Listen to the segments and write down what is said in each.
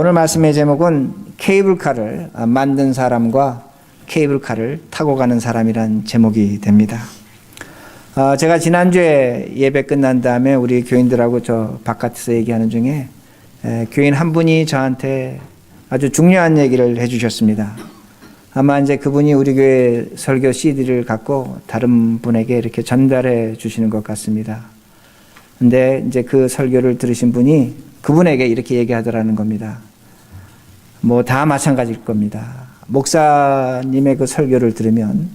오늘 말씀의 제목은 케이블카를 만든 사람과 케이블카를 타고 가는 사람이란 제목이 됩니다. 제가 지난주에 예배 끝난 다음에 우리 교인들하고 저 바깥에서 얘기하는 중에 교인 한 분이 저한테 아주 중요한 얘기를 해주셨습니다. 아마 이제 그분이 우리 교회 설교 CD를 갖고 다른 분에게 이렇게 전달해 주시는 것 같습니다. 근데 이제 그 설교를 들으신 분이 그분에게 이렇게 얘기하더라는 겁니다. 뭐 다 마찬가지일 겁니다. 목사님의 그 설교를 들으면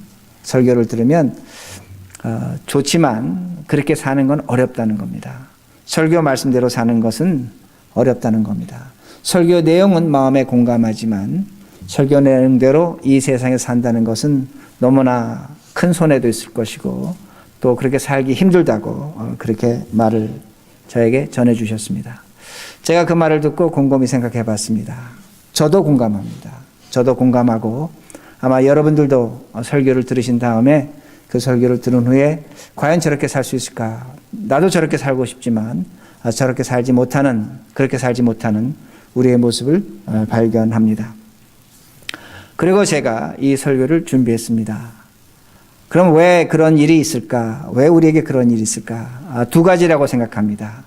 좋지만 그렇게 사는 건 어렵다는 겁니다. 설교 말씀대로 사는 것은 어렵다는 겁니다. 설교 내용은 마음에 공감하지만 설교 내용대로 이 세상에 산다는 것은 너무나 큰 손해도 있을 것이고 또 그렇게 살기 힘들다고 그렇게 말을 저에게 전해주셨습니다. 제가 그 말을 듣고 곰곰이 생각해 봤습니다. 저도 공감합니다. 저도 공감하고 아마 여러분들도 설교를 들으신 다음에 그 설교를 들은 후에 과연 저렇게 살 수 있을까? 나도 저렇게 살고 싶지만 저렇게 그렇게 살지 못하는 우리의 모습을 발견합니다. 그리고 제가 이 설교를 준비했습니다. 그럼 왜 그런 일이 있을까? 왜 우리에게 그런 일이 있을까? 두 가지라고 생각합니다.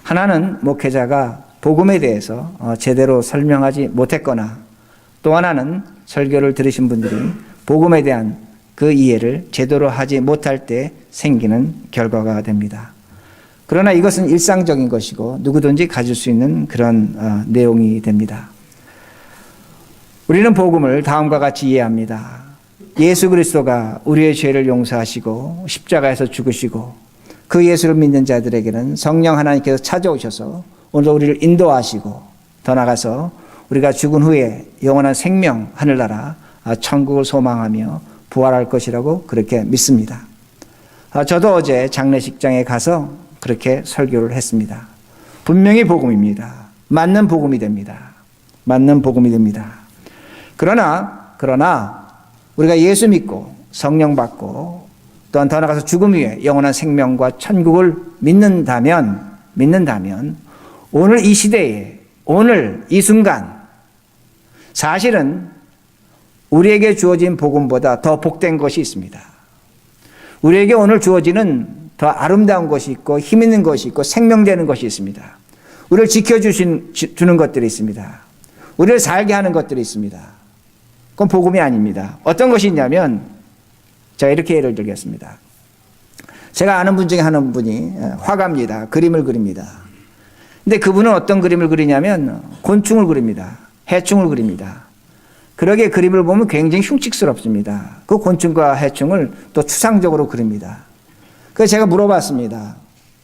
하나는 목회자가 복음에 대해서 제대로 설명하지 못했거나 또 하나는 설교를 들으신 분들이 복음에 대한 그 이해를 제대로 하지 못할 때 생기는 결과가 됩니다. 그러나 이것은 일상적인 것이고 누구든지 가질 수 있는 그런 내용이 됩니다. 우리는 복음을 다음과 같이 이해합니다. 예수 그리스도가 우리의 죄를 용서하시고 십자가에서 죽으시고 그 예수를 믿는 자들에게는 성령 하나님께서 찾아오셔서 오늘 우리를 인도하시고 더 나아가서 우리가 죽은 후에 영원한 생명, 하늘나라, 천국을 소망하며 부활할 것이라고 그렇게 믿습니다. 저도 어제 장례식장에 가서 그렇게 설교를 했습니다. 분명히 복음입니다. 맞는 복음이 됩니다. 맞는 복음이 됩니다. 그러나 우리가 예수 믿고 성령 받고 또한 더 나아가서 죽음 후에 영원한 생명과 천국을 믿는다면 오늘 이 시대에 오늘 이 순간 사실은 우리에게 주어진 복음보다 더 복된 것이 있습니다. 우리에게 오늘 주어지는 더 아름다운 것이 있고 힘 있는 것이 있고 생명되는 것이 있습니다. 우리를 지켜주는 것들이 있습니다. 우리를 살게 하는 것들이 있습니다. 그건 복음이 아닙니다. 어떤 것이 있냐면 제가 이렇게 예를 들겠습니다. 제가 아는 분 중에 한 분이 화가입니다. 그림을 그립니다. 근데 그분은 어떤 그림을 그리냐면 곤충을 그립니다. 해충을 그립니다. 그러게 그림을 보면 굉장히 흉측스럽습니다. 그 곤충과 해충을 또 추상적으로 그립니다. 그래서 제가 물어봤습니다.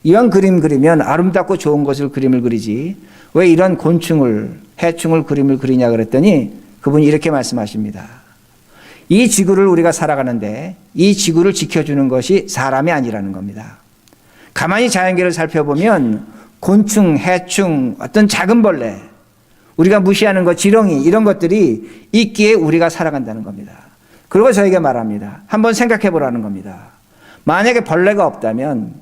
이런 그림 그리면 아름답고 좋은 것을 그림을 그리지 왜 이런 곤충을 해충을 그림을 그리냐 그랬더니 그분이 이렇게 말씀하십니다. 이 지구를 우리가 살아가는데 이 지구를 지켜주는 것이 사람이 아니라는 겁니다. 가만히 자연계를 살펴보면 곤충, 해충, 어떤 작은 벌레, 우리가 무시하는 것, 지렁이 이런 것들이 있기에 우리가 살아간다는 겁니다. 그리고 저에게 말합니다. 한번 생각해 보라는 겁니다. 만약에 벌레가 없다면,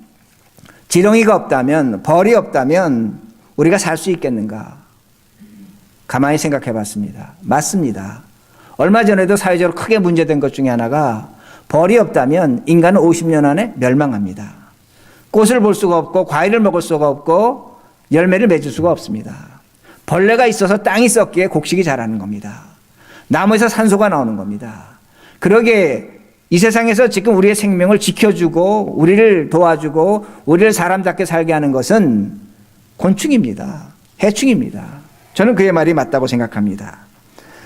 지렁이가 없다면, 벌이 없다면 우리가 살 수 있겠는가? 가만히 생각해 봤습니다. 맞습니다. 얼마 전에도 사회적으로 크게 문제된 것 중에 하나가 벌이 없다면 인간은 50년 안에 멸망합니다. 꽃을 볼 수가 없고 과일을 먹을 수가 없고 열매를 맺을 수가 없습니다. 벌레가 있어서 땅이 썩기에 곡식이 자라는 겁니다. 나무에서 산소가 나오는 겁니다. 그러게 이 세상에서 지금 우리의 생명을 지켜주고 우리를 도와주고 우리를 사람답게 살게 하는 것은 곤충입니다. 해충입니다. 저는 그의 말이 맞다고 생각합니다.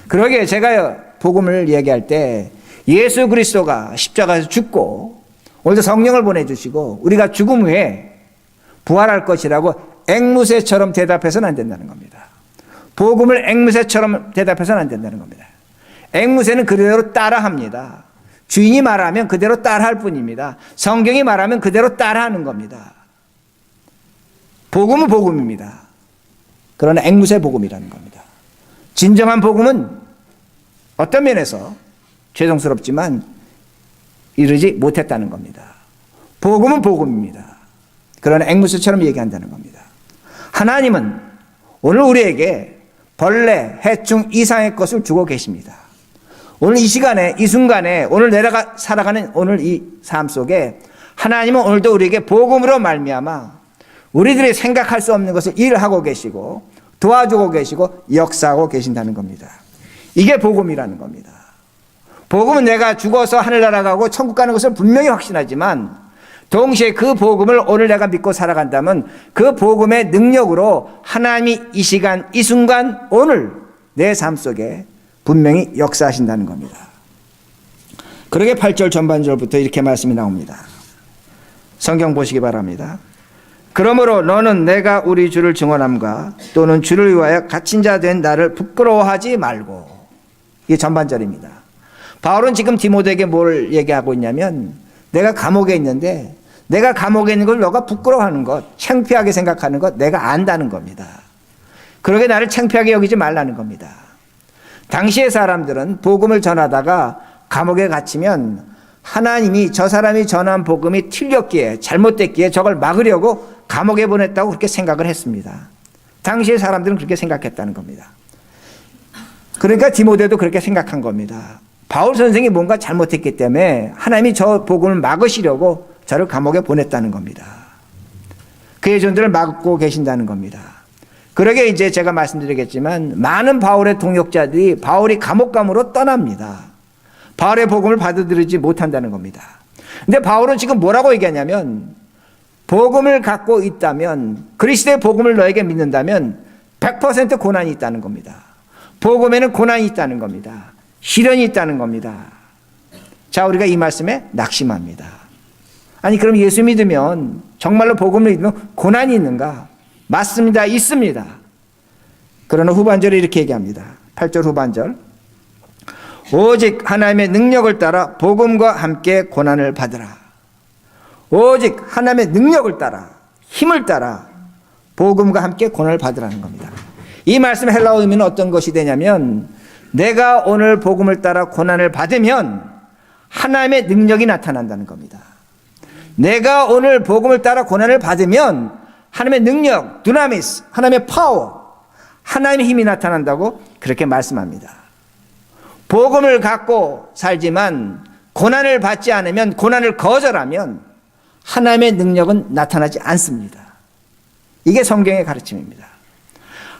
그러게 제가 복음을 얘기할 때 예수 그리스도가 십자가에서 죽고 오늘도 성령을 보내주시고 우리가 죽음 후에 부활할 것이라고 앵무새처럼 대답해서는 안 된다는 겁니다. 복음을 앵무새처럼 대답해서는 안 된다는 겁니다. 앵무새는 그대로 따라합니다. 주인이 말하면 그대로 따라할 뿐입니다. 성경이 말하면 그대로 따라하는 겁니다. 복음은 복음입니다. 그러나 앵무새 복음이라는 겁니다. 진정한 복음은 어떤 면에서 죄송스럽지만 이르지 못했다는 겁니다. 복음은 복음입니다. 그러나 앵무새처럼 얘기한다는 겁니다. 하나님은 오늘 우리에게 벌레, 해충 이상의 것을 주고 계십니다. 오늘 이 시간에, 이 순간에, 오늘 내가 살아가는 오늘 이 삶 속에 하나님은 오늘도 우리에게 복음으로 말미암아 우리들이 생각할 수 없는 것을 일하고 계시고 도와주고 계시고 역사하고 계신다는 겁니다. 이게 복음이라는 겁니다. 복음은 내가 죽어서 하늘나라 가고 천국 가는 것을 분명히 확신하지만 동시에 그 복음을 오늘 내가 믿고 살아간다면 그 복음의 능력으로 하나님이 이 시간, 이 순간, 오늘 내 삶 속에 분명히 역사하신다는 겁니다. 그러게 8절 전반절부터 이렇게 말씀이 나옵니다. 성경 보시기 바랍니다. 그러므로 너는 내가 우리 주를 증언함과 또는 주를 위하여 갇힌 자 된 나를 부끄러워하지 말고. 이게 전반절입니다. 바울은 지금 디모데에게 뭘 얘기하고 있냐면 내가 감옥에 있는데 내가 감옥에 있는 걸 너가 부끄러워하는 것, 창피하게 생각하는 것 내가 안다는 겁니다. 그러게 나를 창피하게 여기지 말라는 겁니다. 당시의 사람들은 복음을 전하다가 감옥에 갇히면 하나님이 저 사람이 전한 복음이 틀렸기에 잘못됐기에 저걸 막으려고 감옥에 보냈다고 그렇게 생각을 했습니다. 당시의 사람들은 그렇게 생각했다는 겁니다. 그러니까 디모데도 그렇게 생각한 겁니다. 바울 선생이 뭔가 잘못했기 때문에 하나님이 저 복음을 막으시려고 저를 감옥에 보냈다는 겁니다. 그의 존재를 막고 계신다는 겁니다. 그러게 이제 제가 말씀드리겠지만 많은 바울의 동역자들이 바울이 감옥감으로 떠납니다. 바울의 복음을 받아들이지 못한다는 겁니다. 근데 바울은 지금 뭐라고 얘기하냐면 복음을 갖고 있다면 그리스도의 복음을 너에게 믿는다면 100% 고난이 있다는 겁니다. 복음에는 고난이 있다는 겁니다. 시련이 있다는 겁니다. 자, 우리가 이 말씀에 낙심합니다. 아니 그럼 예수 믿으면 정말로 복음을 믿으면 고난이 있는가? 맞습니다. 있습니다. 그러나 후반절에 이렇게 얘기합니다. 8절 후반절. 오직 하나님의 능력을 따라 복음과 함께 고난을 받으라. 오직 하나님의 능력을 따라 힘을 따라 복음과 함께 고난을 받으라는 겁니다. 이 말씀의 헬라어 의미는 어떤 것이 되냐면 내가 오늘 복음을 따라 고난을 받으면 하나님의 능력이 나타난다는 겁니다. 내가 오늘 복음을 따라 고난을 받으면 하나님의 능력, 두나미스, 하나님의 파워, 하나님의 힘이 나타난다고 그렇게 말씀합니다. 복음을 갖고 살지만 고난을 받지 않으면, 고난을 거절하면 하나님의 능력은 나타나지 않습니다. 이게 성경의 가르침입니다.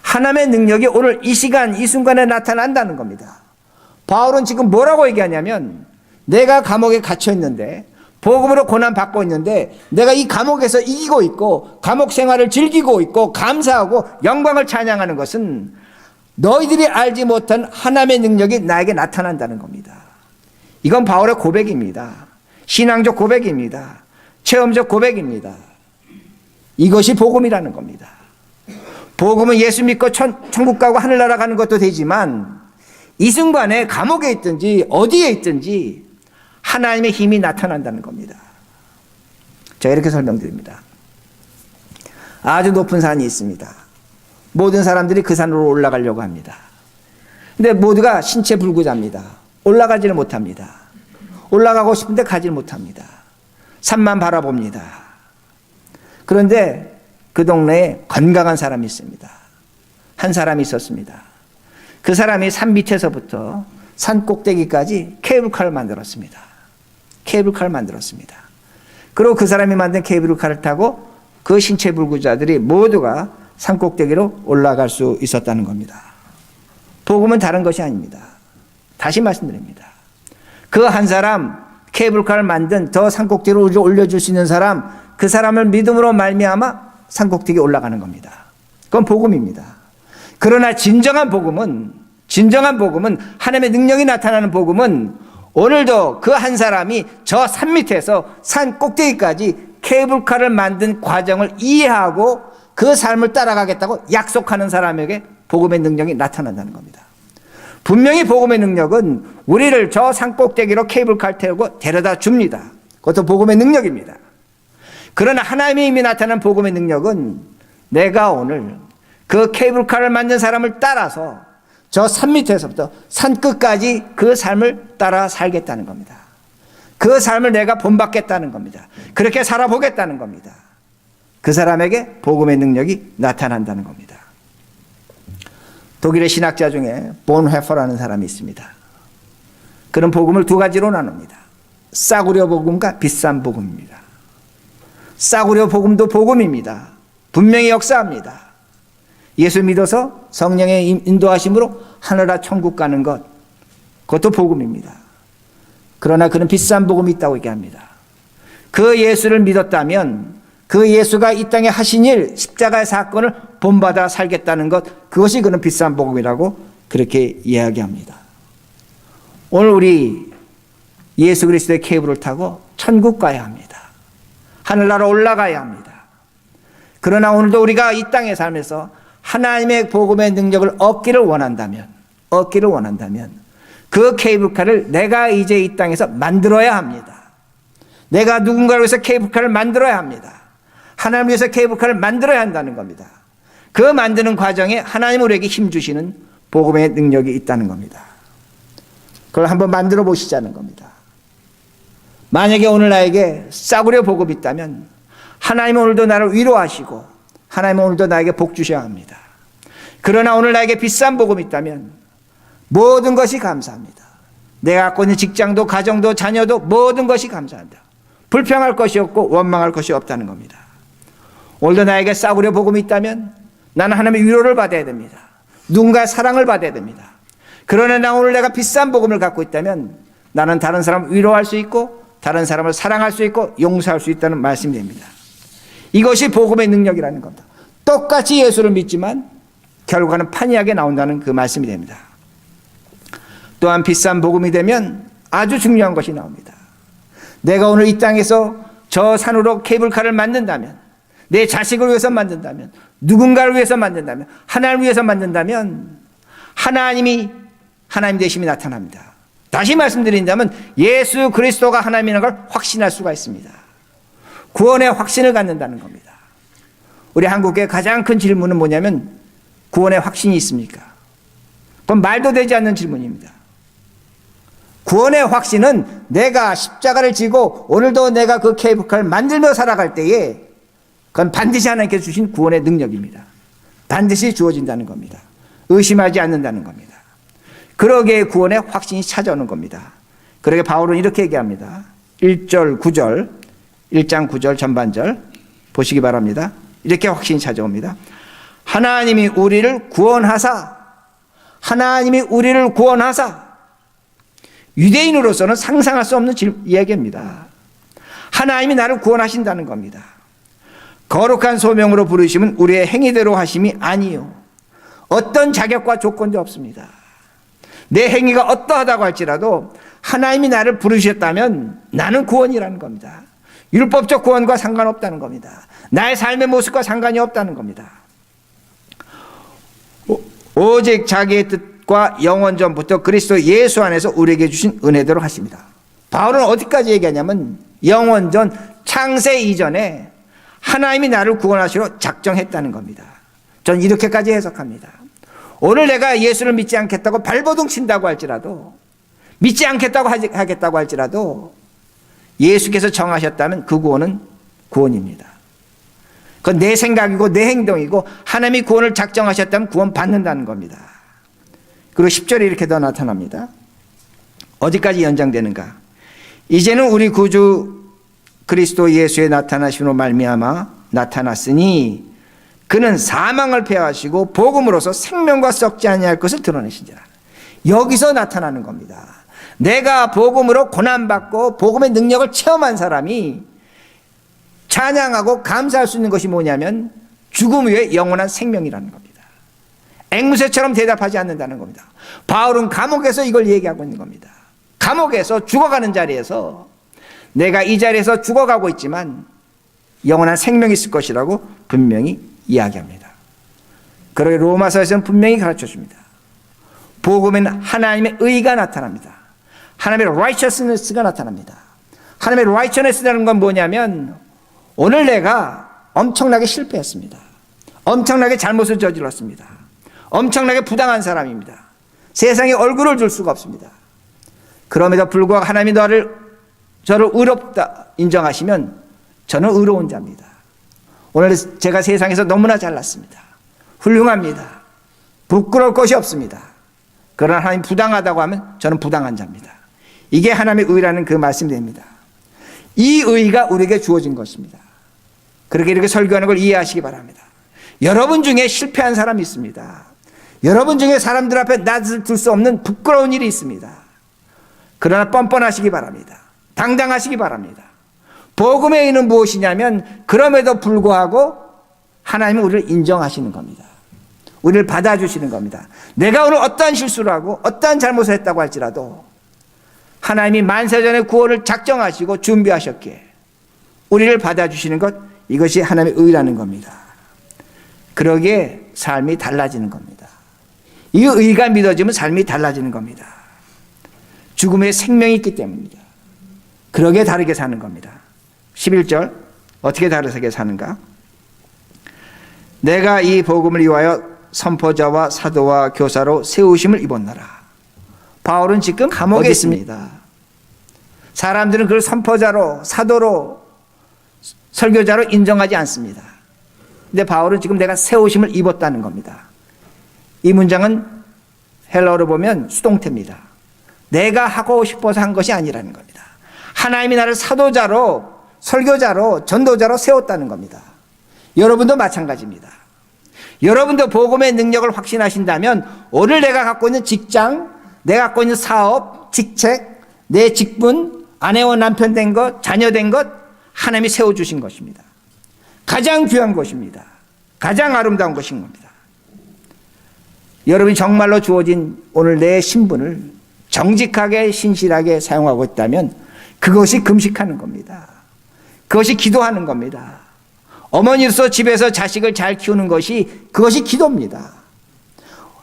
하나님의 능력이 오늘 이 시간, 이 순간에 나타난다는 겁니다. 바울은 지금 뭐라고 얘기하냐면 내가 감옥에 갇혀 있는데 복음으로 고난받고 있는데 내가 이 감옥에서 이기고 있고 감옥 생활을 즐기고 있고 감사하고 영광을 찬양하는 것은 너희들이 알지 못한 하나님의 능력이 나에게 나타난다는 겁니다. 이건 바울의 고백입니다. 신앙적 고백입니다. 체험적 고백입니다. 이것이 복음이라는 겁니다. 복음은 예수 믿고 천국 가고 하늘나라 가는 것도 되지만 이 순간에 감옥에 있든지 어디에 있든지 하나님의 힘이 나타난다는 겁니다. 제가 이렇게 설명드립니다. 아주 높은 산이 있습니다. 모든 사람들이 그 산으로 올라가려고 합니다. 근데 모두가 신체 불구자입니다. 올라가지를 못합니다. 올라가고 싶은데 가지를 못합니다. 산만 바라봅니다. 그런데 그 동네에 건강한 사람이 있습니다. 한 사람이 있었습니다. 그 사람이 산 밑에서부터 산 꼭대기까지 케이블카를 만들었습니다. 케이블카를 만들었습니다. 그리고 그 사람이 만든 케이블카를 타고 그 신체 불구자들이 모두가 산 꼭대기로 올라갈 수 있었다는 겁니다. 복음은 다른 것이 아닙니다. 다시 말씀드립니다. 그 한 사람, 케이블카를 만든 저 산 꼭대기로 올려줄 수 있는 사람, 그 사람을 믿음으로 말미암아 산 꼭대기에 올라가는 겁니다. 그건 복음입니다. 그러나 진정한 복음은 하나님의 능력이 나타나는 복음은 오늘도 그 한 사람이 저 산 밑에서 산 꼭대기까지 케이블카를 만든 과정을 이해하고 그 삶을 따라가겠다고 약속하는 사람에게 복음의 능력이 나타난다는 겁니다. 분명히 복음의 능력은 우리를 저 산 꼭대기로 케이블카를 태우고 데려다 줍니다. 그것도 복음의 능력입니다. 그러나 하나님의 힘이 나타나는 복음의 능력은 내가 오늘 그 케이블카를 만든 사람을 따라서 저 산 밑에서부터 산 끝까지 그 삶을 따라 살겠다는 겁니다. 그 삶을 내가 본받겠다는 겁니다. 그렇게 살아보겠다는 겁니다. 그 사람에게 복음의 능력이 나타난다는 겁니다. 독일의 신학자 중에 본헤퍼라는 사람이 있습니다. 그런 복음을 두 가지로 나눕니다. 싸구려 복음과 비싼 복음입니다. 싸구려 복음도 복음입니다. 분명히 역사합니다. 예수 믿어서 성령의 인도하심으로 하늘나라 천국 가는 것, 그것도 복음입니다. 그러나 그는 비싼 복음이 있다고 얘기합니다. 그 예수를 믿었다면 그 예수가 이 땅에 하신 일, 십자가의 사건을 본받아 살겠다는 것, 그것이 그는 비싼 복음이라고 그렇게 이야기합니다. 오늘 우리 예수 그리스도의 케이블을 타고 천국 가야 합니다. 하늘나라 올라가야 합니다. 그러나 오늘도 우리가 이 땅에 살면서 하나님의 복음의 능력을 얻기를 원한다면 그 케이블카를 내가 이제 이 땅에서 만들어야 합니다. 내가 누군가를 위해서 케이블카를 만들어야 합니다. 하나님을 위해서 케이블카를 만들어야 한다는 겁니다. 그 만드는 과정에 하나님 우리에게 힘 주시는 복음의 능력이 있다는 겁니다. 그걸 한번 만들어 보시자는 겁니다. 만약에 오늘 나에게 싸구려 복음이 있다면 하나님은 오늘도 나를 위로하시고 하나님은 오늘도 나에게 복 주셔야 합니다. 그러나 오늘 나에게 비싼 복음이 있다면 모든 것이 감사합니다. 내가 갖고 있는 직장도 가정도 자녀도 모든 것이 감사합니다. 불평할 것이 없고 원망할 것이 없다는 겁니다. 오늘도 나에게 싸구려 복음이 있다면 나는 하나님의 위로를 받아야 됩니다. 누군가의 사랑을 받아야 됩니다. 그러나 나 오늘 내가 비싼 복음을 갖고 있다면 나는 다른 사람을 위로할 수 있고 다른 사람을 사랑할 수 있고 용서할 수 있다는 말씀이 됩니다. 이것이 복음의 능력이라는 겁니다. 똑같이 예수를 믿지만 결과는 판이하게 나온다는 그 말씀이 됩니다. 또한 비싼 복음이 되면 아주 중요한 것이 나옵니다. 내가 오늘 이 땅에서 저 산으로 케이블카를 만든다면, 내 자식을 위해서 만든다면, 누군가를 위해서 만든다면, 하나님을 위해서 만든다면 하나님 되심이 나타납니다. 다시 말씀드린다면 예수 그리스도가 하나님이라는 걸 확신할 수가 있습니다. 구원의 확신을 갖는다는 겁니다. 우리 한국의 가장 큰 질문은 뭐냐면 구원의 확신이 있습니까? 그건 말도 되지 않는 질문입니다. 구원의 확신은 내가 십자가를 지고 오늘도 내가 그 케이블카를 만들며 살아갈 때에 그건 반드시 하나님께서 주신 구원의 능력입니다. 반드시 주어진다는 겁니다. 의심하지 않는다는 겁니다. 그러기에 구원의 확신이 찾아오는 겁니다. 그러게 바울은 이렇게 얘기합니다. 1절 9절 1장 9절 전반절 보시기 바랍니다. 이렇게 확신이 찾아옵니다. 하나님이 우리를 구원하사 유대인으로서는 상상할 수 없는 이야기입니다. 하나님이 나를 구원하신다는 겁니다. 거룩한 소명으로 부르심은 우리의 행위대로 하심이 아니요 어떤 자격과 조건도 없습니다. 내 행위가 어떠하다고 할지라도 하나님이 나를 부르셨다면 나는 구원이라는 겁니다. 율법적 구원과 상관없다는 겁니다. 나의 삶의 모습과 상관이 없다는 겁니다. 오직 자기의 뜻과 영원 전부터 그리스도 예수 안에서 우리에게 주신 은혜대로 하십니다. 바울은 어디까지 얘기하냐면 영원 전 창세 이전에 하나님이 나를 구원하시러 작정했다는 겁니다. 전 이렇게까지 해석합니다. 오늘 내가 예수를 믿지 않겠다고 발버둥 친다고 할지라도 믿지 않겠다고 하겠다고 할지라도 예수께서 정하셨다면 그 구원은 구원입니다. 그건 내 생각이고 내 행동이고 하나님이 구원을 작정하셨다면 구원 받는다는 겁니다. 그리고 10절에 이렇게 더 나타납니다. 어디까지 연장되는가? 이제는 우리 구주 그리스도 예수의 나타나심으로 말미암아 나타났으니 그는 사망을 패하시고 복음으로서 생명과 썩지 아니할 것을 드러내신지라. 여기서 나타나는 겁니다. 내가 복음으로 고난받고 복음의 능력을 체험한 사람이 찬양하고 감사할 수 있는 것이 뭐냐면 죽음 위에 영원한 생명이라는 겁니다. 앵무새처럼 대답하지 않는다는 겁니다. 바울은 감옥에서 이걸 얘기하고 있는 겁니다. 감옥에서 죽어가는 자리에서 내가 이 자리에서 죽어가고 있지만 영원한 생명이 있을 것이라고 분명히 이야기합니다. 그러게 로마서에서는 분명히 가르쳐 줍니다. 복음에는 하나님의 의가 나타납니다. 하나님의 righteousness가 나타납니다. 하나님의 righteousness라는 건 뭐냐면 오늘 내가 엄청나게 실패했습니다. 엄청나게 잘못을 저질렀습니다. 엄청나게 부당한 사람입니다. 세상에 얼굴을 줄 수가 없습니다. 그럼에도 불구하고 하나님이 저를 의롭다 인정하시면 저는 의로운 자입니다. 오늘 제가 세상에서 너무나 잘났습니다. 훌륭합니다. 부끄러울 것이 없습니다. 그러나 하나님 부당하다고 하면 저는 부당한 자입니다. 이게 하나님의 의라는 그 말씀이 됩니다. 이 의가 우리에게 주어진 것입니다. 그렇게 이렇게 설교하는 걸 이해하시기 바랍니다. 여러분 중에 실패한 사람이 있습니다. 여러분 중에 사람들 앞에 낯을 들 수 없는 부끄러운 일이 있습니다. 그러나 뻔뻔하시기 바랍니다. 당당하시기 바랍니다. 복음의 의는 무엇이냐면 그럼에도 불구하고 하나님은 우리를 인정하시는 겁니다. 우리를 받아주시는 겁니다. 내가 오늘 어떠한 실수를 하고 어떠한 잘못을 했다고 할지라도 하나님이 만세전에 구원을 작정하시고 준비하셨기에 우리를 받아주시는 것, 이것이 하나님의 의라는 겁니다. 그러기에 삶이 달라지는 겁니다. 이 의가 믿어지면 삶이 달라지는 겁니다. 죽음에 생명이 있기 때문입니다. 그러기에 다르게 사는 겁니다. 11절 어떻게 다르게 사는가? 내가 이 복음을 위하여 선포자와 사도와 교사로 세우심을 입었노라. 바울은 지금 감옥에 있습니다. 사람들은 그를 선포자로, 사도로, 설교자로 인정하지 않습니다. 근데 바울은 지금 내가 세우심을 입었다는 겁니다. 이 문장은 헬라어로 보면 수동태입니다. 내가 하고 싶어서 한 것이 아니라는 겁니다. 하나님이 나를 사도자로, 설교자로, 전도자로 세웠다는 겁니다. 여러분도 마찬가지입니다. 여러분도 복음의 능력을 확신하신다면 오늘 내가 갖고 있는 직장, 내가 갖고 있는 사업, 직책, 내 직분, 아내와 남편 된 것, 자녀 된 것 하나님이 세워주신 것입니다. 가장 귀한 것입니다. 가장 아름다운 것인 겁니다. 여러분이 정말로 주어진 오늘 내 신분을 정직하게 신실하게 사용하고 있다면 그것이 금식하는 겁니다. 그것이 기도하는 겁니다. 어머니로서 집에서 자식을 잘 키우는 것이 그것이 기도입니다.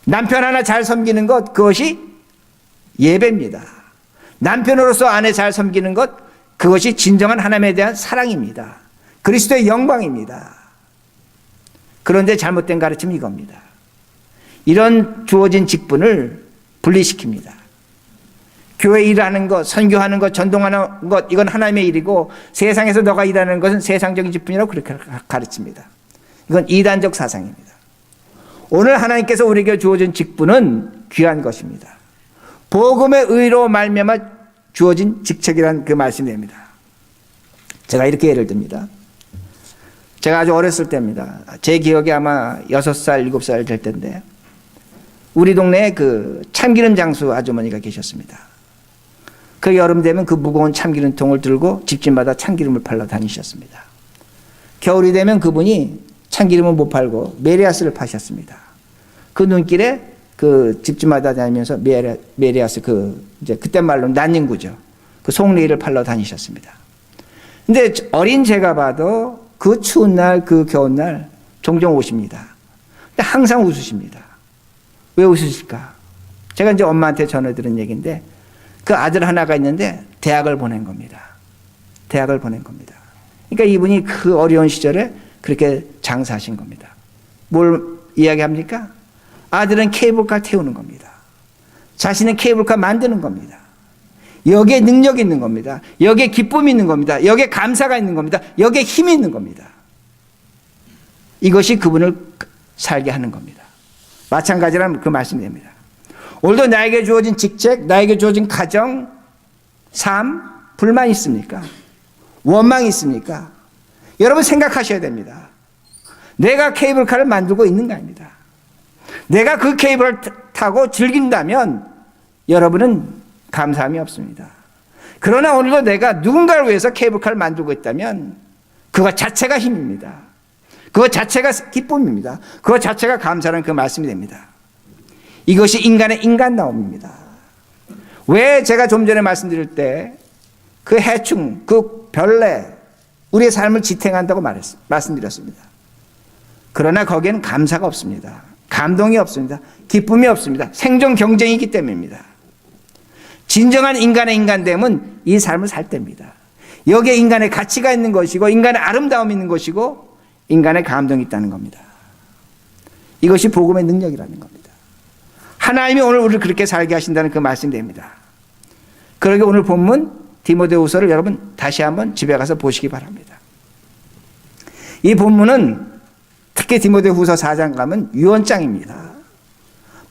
남편 하나 잘 섬기는 것 그것이 예배입니다. 남편으로서 아내 잘 섬기는 것 그것이 진정한 하나님에 대한 사랑입니다. 그리스도의 영광입니다. 그런데 잘못된 가르침이 이겁니다. 이런 주어진 직분을 분리시킵니다. 교회 일하는 것, 선교하는 것, 전동하는 것 이건 하나님의 일이고 세상에서 너가 일하는 것은 세상적인 직분이라고 그렇게 가르칩니다. 이건 이단적 사상입니다. 오늘 하나님께서 우리에게 주어진 직분은 귀한 것입니다. 복음의 의로 말미암아 주어진 직책이라는 그 말씀이 됩니다. 제가 이렇게 예를 듭니다. 제가 아주 어렸을 때입니다. 제 기억에 아마 6살, 7살 될 때인데 우리 동네에 그 참기름 장수 아주머니가 계셨습니다. 그 여름 되면 그 무거운 참기름통을 들고 집집마다 참기름을 팔러 다니셨습니다. 겨울이 되면 그분이 참기름을 못 팔고 메리아스를 파셨습니다. 그 눈길에 그 집집마다 다니면서 메리아스 이제 그때 말로 난닝구죠. 그 송리를 팔러 다니셨습니다. 근데 어린 제가 봐도 그 추운 날, 그 겨운 날 종종 오십니다. 근데 항상 웃으십니다. 왜 웃으실까? 제가 이제 엄마한테 전해 들은 얘기인데 그 아들 하나가 있는데 대학을 보낸 겁니다. 대학을 보낸 겁니다. 그러니까 이분이 그 어려운 시절에 그렇게 장사하신 겁니다. 뭘 이야기합니까? 아들은 케이블카 태우는 겁니다. 자신은 케이블카 만드는 겁니다. 여기에 능력이 있는 겁니다. 여기에 기쁨이 있는 겁니다. 여기에 감사가 있는 겁니다. 여기에 힘이 있는 겁니다. 이것이 그분을 살게 하는 겁니다. 마찬가지라는 그 말씀이 됩니다. 오늘도 나에게 주어진 직책, 나에게 주어진 가정, 삶, 불만 있습니까? 원망이 있습니까? 여러분 생각하셔야 됩니다. 내가 케이블카를 만들고 있는가 아닙니다. 내가 그 케이블을 타고 즐긴다면 여러분은 감사함이 없습니다. 그러나 오늘도 내가 누군가를 위해서 케이블카를 만들고 있다면 그것 자체가 힘입니다. 그것 자체가 기쁨입니다. 그것 자체가 감사라는 그 말씀이 됩니다. 이것이 인간의 인간다움입니다. 왜 제가 좀 전에 말씀드릴 때 그 해충, 그 벌레 우리의 삶을 지탱한다고 말씀드렸습니다. 그러나 거기에는 감사가 없습니다. 감동이 없습니다. 기쁨이 없습니다. 생존 경쟁이기 때문입니다. 진정한 인간의 인간됨은 이 삶을 살 때입니다. 여기에 인간의 가치가 있는 것이고 인간의 아름다움이 있는 것이고 인간의 감동이 있다는 겁니다. 이것이 복음의 능력이라는 겁니다. 하나님이 오늘 우리를 그렇게 살게 하신다는 그 말씀이 됩니다. 그러게 오늘 본문 디모데후서를 여러분 다시 한번 집에 가서 보시기 바랍니다. 이 본문은 특히 디모데후서 4장 가면 유언장입니다.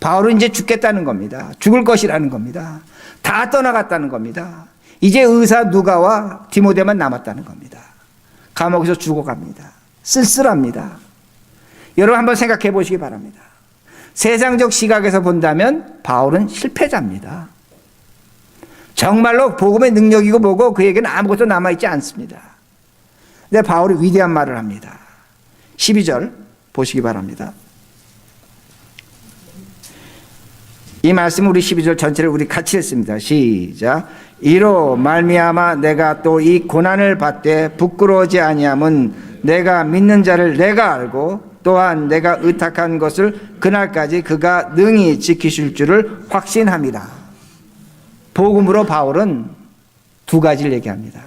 바울은 이제 죽겠다는 겁니다. 죽을 것이라는 겁니다. 다 떠나갔다는 겁니다. 이제 의사 누가와 디모데만 남았다는 겁니다. 감옥에서 죽어갑니다. 쓸쓸합니다. 여러분 한번 생각해 보시기 바랍니다. 세상적 시각에서 본다면 바울은 실패자입니다. 정말로 복음의 능력이고 뭐고 그에게는 아무것도 남아있지 않습니다. 근데 바울이 위대한 말을 합니다. 12절 보시기 바랍니다. 이 말씀은 우리 12절 전체를 우리 같이 했습니다. 시작. 이로 말미암아 내가 또 이 고난을 받되 부끄러워하지 아니함은 내가 믿는 자를 내가 알고 또한 내가 의탁한 것을 그날까지 그가 능히 지키실 줄을 확신함이라. 복음으로 바울은 두 가지를 얘기합니다.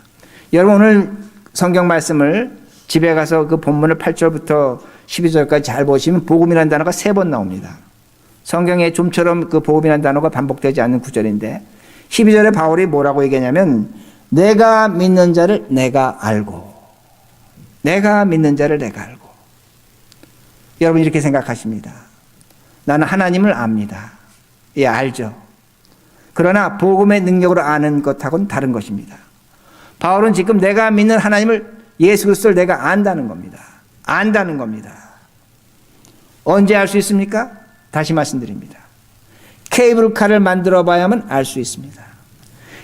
여러분 오늘 성경 말씀을 집에 가서 그 본문을 8절부터 12절까지 잘 보시면 복음이라는 단어가 3번 나옵니다. 성경에 좀처럼 그 복음이라는 단어가 반복되지 않는 구절인데 12절에 바울이 뭐라고 얘기하냐면 내가 믿는 자를 내가 알고 내가 믿는 자를 내가 알고. 여러분 이렇게 생각하십니다. 나는 하나님을 압니다. 예, 알죠. 그러나 복음의 능력으로 아는 것하고는 다른 것입니다. 바울은 지금 내가 믿는 하나님을 예수 그리스도를 내가 안다는 겁니다. 안다는 겁니다. 언제 알 수 있습니까? 다시 말씀드립니다. 케이블카를 만들어 봐야만 알 수 있습니다.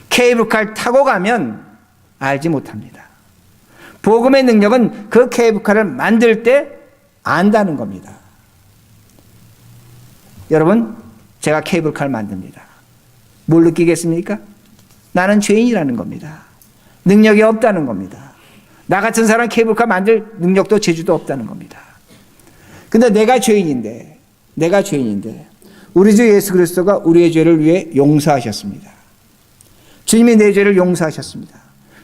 케이블카를 타고 가면 알지 못합니다. 복음의 능력은 그 케이블카를 만들 때 안다는 겁니다. 여러분, 제가 케이블카를 만듭니다. 뭘 느끼겠습니까? 나는 죄인이라는 겁니다. 능력이 없다는 겁니다. 나 같은 사람 케이블카 만들 능력도 재주도 없다는 겁니다. 근데 내가 죄인인데 우리 주 예수 그리스도가 우리의 죄를 위해 용서하셨습니다. 주님이 내 죄를 용서하셨습니다.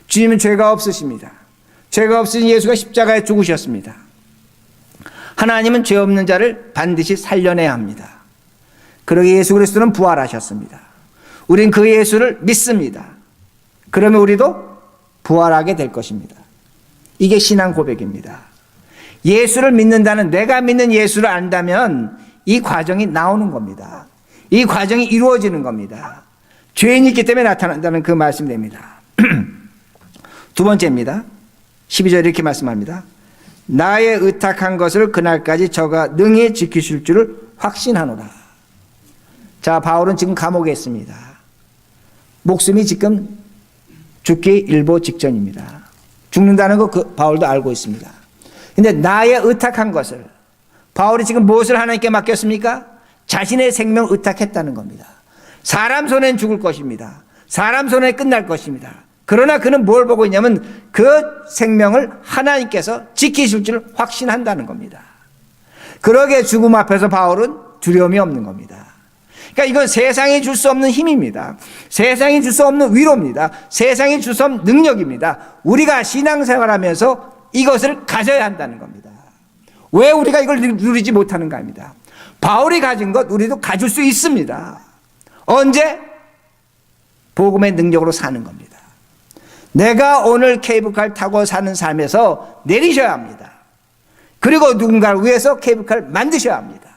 주님은 죄가 없으십니다. 죄가 없으신 예수가 십자가에 죽으셨습니다. 하나님은 죄 없는 자를 반드시 살려내야 합니다. 그러기에 예수 그리스도는 부활하셨습니다. 우린 그 예수를 믿습니다. 그러면 우리도 부활하게 될 것입니다. 이게 신앙 고백입니다. 예수를 믿는다는, 내가 믿는 예수를 안다면 이 과정이 나오는 겁니다. 이 과정이 이루어지는 겁니다. 죄인이 있기 때문에 나타난다는 그 말씀이 됩니다. 두 번째입니다. 12절에 이렇게 말씀합니다. 나의 의탁한 것을 그날까지 저가 능히 지키실 줄을 확신하노라. 자, 바울은 지금 감옥에 있습니다. 목숨이 지금 죽기 일보 직전입니다. 죽는다는 거 바울도 알고 있습니다. 근데 나의 의탁한 것을, 바울이 지금 무엇을 하나님께 맡겼습니까? 자신의 생명을 의탁했다는 겁니다. 사람 손엔 죽을 것입니다. 사람 손에 끝날 것입니다. 그러나 그는 뭘 보고 있냐면 그 생명을 하나님께서 지키실 줄 확신한다는 겁니다. 그러게 죽음 앞에서 바울은 두려움이 없는 겁니다. 그러니까 이건 세상이 줄 수 없는 힘입니다. 세상이 줄 수 없는 위로입니다. 세상이 줄 수 없는 능력입니다. 우리가 신앙생활하면서 이것을 가져야 한다는 겁니다. 왜 우리가 이걸 누리지 못하는가 합니다. 바울이 가진 것 우리도 가질 수 있습니다. 언제? 복음의 능력으로 사는 겁니다. 내가 오늘 케이블카를 타고 사는 삶에서 내리셔야 합니다. 그리고 누군가를 위해서 케이블카를 만드셔야 합니다.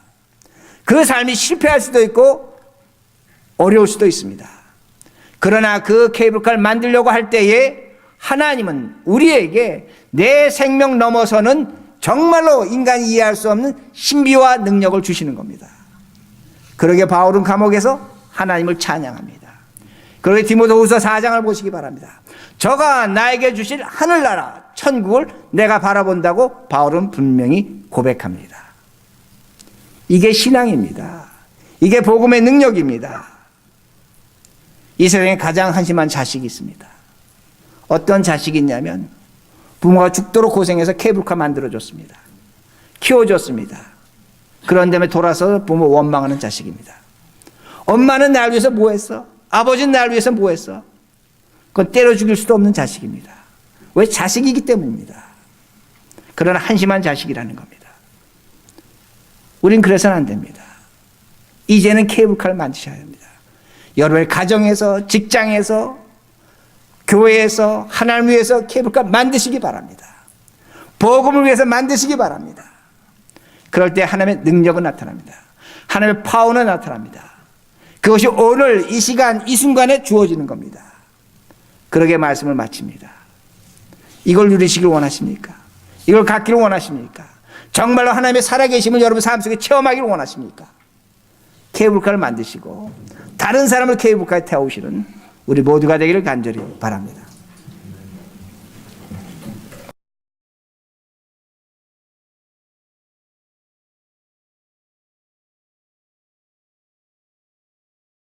그 삶이 실패할 수도 있고 어려울 수도 있습니다. 그러나 그 케이블카를 만들려고 할 때에 하나님은 우리에게 내 생명 넘어서는 정말로 인간이 이해할 수 없는 신비와 능력을 주시는 겁니다. 그러게 바울은 감옥에서 하나님을 찬양합니다. 그러게 디모데후서 4장을 보시기 바랍니다. 저가 나에게 주실 하늘나라 천국을 내가 바라본다고 바울은 분명히 고백합니다. 이게 신앙입니다. 이게 복음의 능력입니다. 이 세상에 가장 한심한 자식이 있습니다. 어떤 자식이 있냐면 부모가 죽도록 고생해서 케이블카 만들어줬습니다. 키워줬습니다. 그런 다음에 돌아서 부모 원망하는 자식입니다. 엄마는 날 위해서 뭐 했어? 아버지는 날 위해서 뭐 했어? 그건 때려 죽일 수도 없는 자식입니다. 왜? 자식이기 때문입니다. 그러나 한심한 자식이라는 겁니다. 우린 그래서는 안 됩니다. 이제는 케이블카를 만드셔야 합니다. 여러분의 가정에서, 직장에서, 교회에서, 하나님을 위해서 케이블카 만드시기 바랍니다. 복음을 위해서 만드시기 바랍니다. 그럴 때 하나님의 능력은 나타납니다. 하나님의 파워는 나타납니다. 그것이 오늘 이 시간 이 순간에 주어지는 겁니다. 그러게 말씀을 마칩니다. 이걸 누리시길 원하십니까? 이걸 갖기를 원하십니까? 정말로 하나님의 살아계심을 여러분 삶 속에 체험하기를 원하십니까? 케이블카를 만드시고 다른 사람을 케이블카에 태우시는 우리 모두가 되기를 간절히 바랍니다.